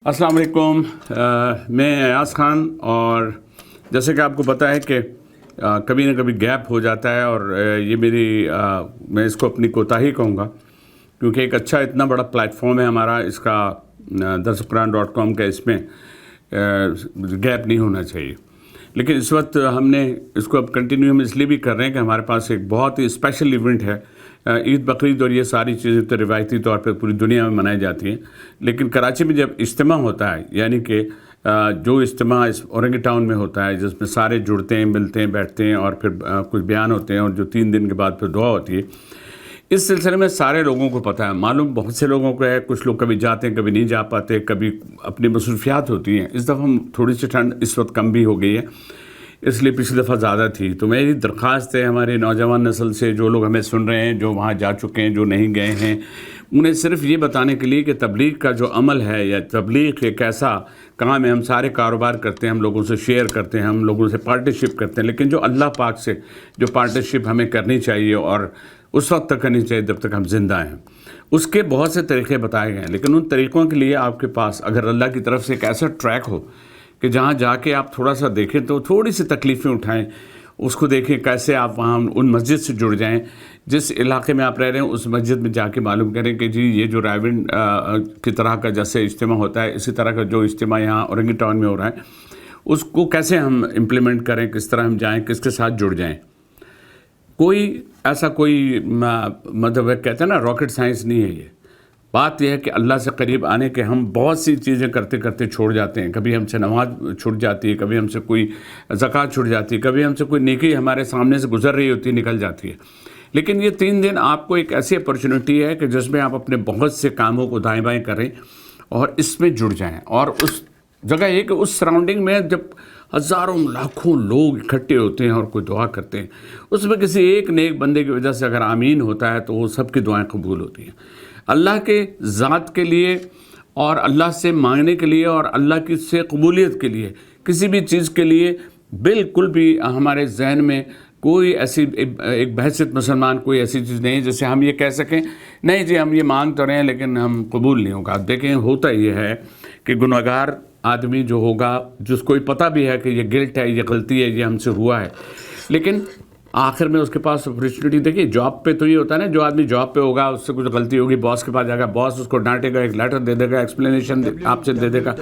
अस्सलाम वालेकुम। मैं अयाज खान, और जैसे कि आपको पता है कि कभी ना कभी गैप हो जाता है, और ये मैं इसको अपनी कोताही कहूँगा, क्योंकि एक अच्छा इतना बड़ा प्लेटफॉर्म है हमारा इसका darsuquran.com का, इसमें गैप नहीं होना चाहिए। लेकिन इस वक्त हमने इसको अब कंटिन्यू हम इसलिए भी कर रहे हैं कि हमारे पास एक बहुत ही स्पेशल इवेंट है। ईद बकरीद और ये सारी चीज़ें तो रिवायती तौर पे पूरी दुनिया में मनाई जाती हैं, लेकिन कराची में जब इज्तिमा होता है, यानी कि जो इज्तिमा इस औरंगी टाउन में होता है, जिसमें सारे जुड़ते हैं, मिलते हैं, बैठते हैं, और फिर कुछ बयान होते हैं, और जो 3 दिन के बाद फिर दुआ होती है, इस सिलसिले में सारे लोगों को पता है, मालूम बहुत से लोगों को है। कुछ लोग कभी जाते हैं, कभी नहीं जा पाते, कभी अपनी मसरूफियात होती हैं। इस दफ़ा हम थोड़ी सी ठंड इस वक्त कम भी हो गई है, इसलिए पिछली दफ़ा ज़्यादा थी। तो मेरी दरख्वास्त है हमारी नौजवान नस्ल से, जो लोग हमें सुन रहे हैं, जो वहाँ जा चुके हैं, जो नहीं गए हैं, उन्हें सिर्फ ये बताने के लिए कि तबलीग का जो अमल है, या तबलीग एक ऐसा काम है, हम सारे कारोबार करते हैं, हम लोगों से शेयर करते हैं, हम लोगों से पार्टनरशिप करते हैं, लेकिन जो अल्लाह पाक से जो पार्टनरशिप हमें करनी चाहिए, और उस वक्त तक करनी चाहिए जब तक हम जिंदा हैं, उसके बहुत से तरीक़े बताए गए हैं। लेकिन उन तरीक़ों के लिए आपके पास अगर अल्लाह की तरफ से एक ऐसा ट्रैक हो कि जहाँ जाके आप थोड़ा सा देखें, तो थोड़ी सी तकलीफ़ें उठाएं, उसको देखें कैसे आप वहाँ उन मस्जिद से जुड़ जाएं, जिस इलाके में आप रह रहे हैं उस मस्जिद में जाके मालूम करें कि जी ये जो रायविंड की तरह का जैसे इज्तिमा होता है, इसी तरह का जो इज्तिमा यहाँ औरंगी टाउन में हो रहा है, उसको कैसे हम इम्प्लीमेंट करें, किस तरह हम जाएँ, किसके साथ जुड़ जाएँ। कोई मतलब कहते हैं ना, रॉकेट साइंस नहीं है ये। बात यह है कि अल्लाह से करीब आने के हम बहुत सी चीज़ें करते करते छोड़ जाते हैं। कभी हमसे नमाज छूट जाती है, कभी हमसे कोई ज़कात छूट जाती है, कभी हमसे कोई नेकी हमारे सामने से गुजर रही होती है, निकल जाती है। लेकिन ये 3 दिन आपको एक ऐसी अपॉर्चुनिटी है कि जिसमें आप अपने बहुत से कामों को दाएँ बाएँ करें और इसमें जुड़ जाएँ। और उस जगह ये कि उस सराउंडिंग में जब हज़ारों लाखों लोग इकट्ठे होते हैं और कोई दुआ करते हैं, उसमें किसी एक नेक बंदे की वजह से अगर आमीन होता है तो वो सबकी दुआएं कबूल होती हैं। अल्लाह के ज़ात के लिए, और अल्लाह से मांगने के लिए, और अल्लाह की से कबूलियत के लिए, किसी भी चीज़ के लिए बिल्कुल भी हमारे जहन में कोई ऐसी एक बहसियत मुसलमान कोई ऐसी चीज़ नहीं जैसे हम ये कह सकें नहीं जी हम ये मांग तो रहे हैं लेकिन हम कबूल नहीं होगा। देखें, होता ये है कि गुनहगार आदमी जो होगा, जिसको ही पता भी है कि ये गिल्ट है, ये गलती है, ये हमसे हुआ है, लेकिन आखिर में उसके पास अपॉर्चुनिटी, देखिए जॉब पे तो ये होता है ना, जो आदमी जॉब पे होगा उससे कुछ गलती होगी, बॉस के पास जाएगा, बॉस उसको डांटेगा, एक लेटर दे देगा, एक्सप्लेनेशन आपसे दे देगा।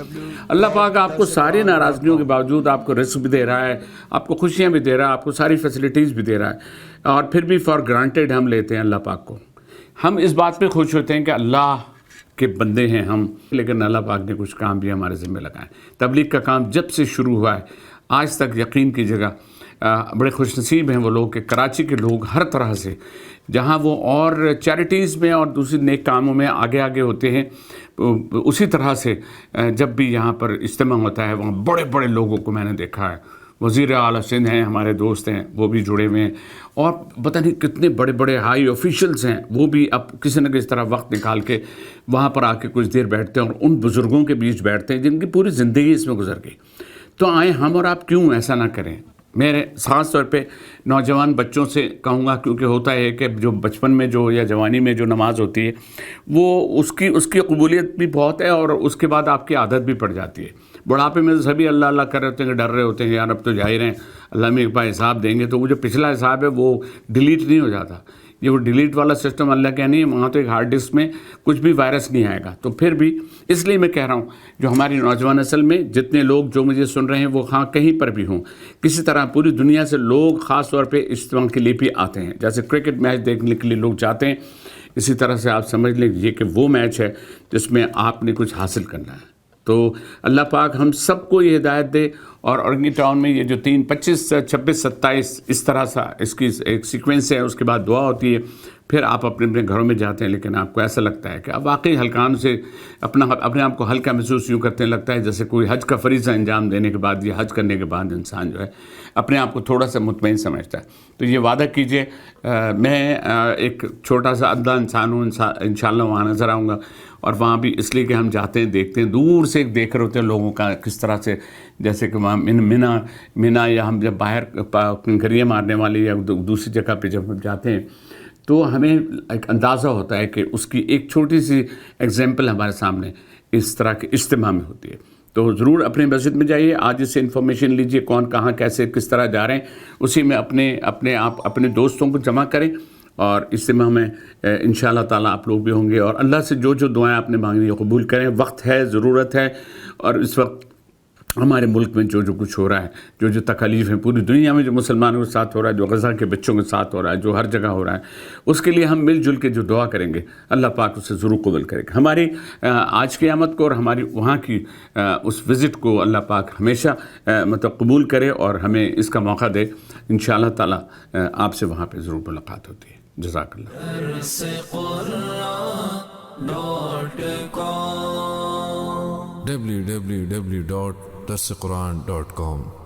अल्लाह पाक आपको सारी नाराज़गियों के बावजूद आपको रिस्क भी दे रहा है, आपको खुशियाँ भी दे रहा है, आपको सारी फैसिलिटीज़ भी दे रहा है, और फिर भी फॉर ग्रांटेड हम लेते हैं अल्लाह पाक को। हम इस बात पर खुश होते हैं कि अल्लाह के बंदे हैं हम, लेकिन अल्लाह पाक ने कुछ काम भी हमारे ज़िम्मे लगाए। तबलीग का काम जब से शुरू हुआ है आज तक, यकीन कीजिएगा बड़े खुशनसीब हैं वो लोग कि कराची के लोग हर तरह से, जहाँ वो और चैरिटीज़ में और दूसरी नेक कामों में आगे आगे होते हैं, उसी तरह से जब भी यहाँ पर इज्तिमा होता है वहाँ बड़े बड़े लोगों को मैंने देखा है। वज़ीर आला सिंध हैं, हमारे दोस्त हैं, वो भी जुड़े हुए हैं, और पता नहीं कितने बड़े बड़े हाई ऑफिशियल्स हैं, वो भी अब किसी न किसी तरह वक्त निकाल के वहाँ पर आके कुछ देर बैठते हैं और उन बुज़ुर्गों के बीच बैठते हैं जिनकी पूरी ज़िंदगी इसमें गुजर गई। तो आए हम और आप क्यों ऐसा ना करें। मेरे ख़ास तौर पे नौजवान बच्चों से कहूँगा, क्योंकि होता है कि जो बचपन में जो या जवानी में जो नमाज होती है वो उसकी कबूलियत भी बहुत है, और उसके बाद आपकी आदत भी पड़ जाती है। बुढ़ापे में सभी अल्लाह अल्लाह कर रहे होते हैं, डर रहे होते हैं यार अब तो जाहिर हैं अल्लाह में एक बार हिसाब देंगे, तो वो जो पिछला हिसाब है वो डिलीट नहीं हो जाता। ये वो डिलीट वाला सिस्टम अल्लाह का नहीं है, वहाँ तो एक हार्ड डिस्क में कुछ भी वायरस नहीं आएगा। तो फिर भी इसलिए मैं कह रहा हूँ, जो हमारी नौजवान नस्ल में जितने लोग जो मुझे सुन रहे हैं वो हाँ कहीं पर भी हों, किसी तरह पूरी दुनिया से लोग ख़ास तौर पे इज्तिमा के लिए भी आते हैं। जैसे क्रिकेट मैच देखने के लिए लोग जाते हैं, इसी तरह से आप समझ लीजिए कि वो मैच है जिसमें आपने कुछ हासिल करना है। तो अल्लाह पाक हम सबको ये हिदायत दे, और औरंगी टाउन में ये जो 3, 25, 26, 27 इस तरह सा इसकी एक सीक्वेंस है, उसके बाद दुआ होती है, फिर आप अपने अपने घरों में जाते हैं, लेकिन आपको ऐसा लगता है कि अब वाकई हल्कान से अपने आप को हल्का महसूस यूँ करते लगता है जैसे कोई हज का फरीज़ा अंजाम देने के बाद या हज करने के बाद इंसान जो है अपने आप को थोड़ा सा मुतमईन समझता है। तो ये वादा कीजिए, मैं एक छोटा सा अदला इंसान हूँ, इंशाअल्लाह वहाँ नज़र आऊँगा, और वहाँ भी इसलिए कि हम जाते हैं, देखते हैं, दूर से देख रहे होते हैं लोगों का किस तरह से, जैसे कि वहाँ मिना या हम जब बाहर गरिया मारने वाले या दूसरी जगह पे जब हम जाते हैं तो हमें एक अंदाज़ा होता है कि उसकी एक छोटी सी एग्जाम्पल हमारे सामने اس طرح کے اجتماع میں ہوتی ہے. تو ضرور اپنے مسجد میں جائیے, آج سے انفارمیشن لیجئے کون کہاں کیسے کس طرح جا رہے ہیں, اسی میں اپنے دوستوں کو جمع کریں, اور اجتماع میں انشاءاللہ تعالیٰ آپ لوگ بھی ہوں گے, اور اللہ سے جو دعائیں آپ نے مانگی ہیں قبول کریں. وقت ہے, ضرورت ہے, اور اس وقت ہمارے ملک میں جو کچھ ہو رہا ہے, جو تکالیف ہیں پوری دنیا میں جو مسلمانوں کے ساتھ ہو رہا ہے, جو غزہ کے بچوں کے ساتھ ہو رہا ہے, جو ہر جگہ ہو رہا ہے, اس کے لیے ہم مل جل کے جو دعا کریں گے اللہ پاک اسے ضرور قبول کرے گا. ہماری آج کی آمد کو اور ہماری وہاں کی اس وزٹ کو اللہ پاک ہمیشہ مطلب قبول کرے, اور ہمیں اس کا موقع دے. انشاءاللہ تعالیٰ آپ سے وہاں پہ ضرور ملاقات ہوتی ہے. جزاک اللہ. www.darsequran.com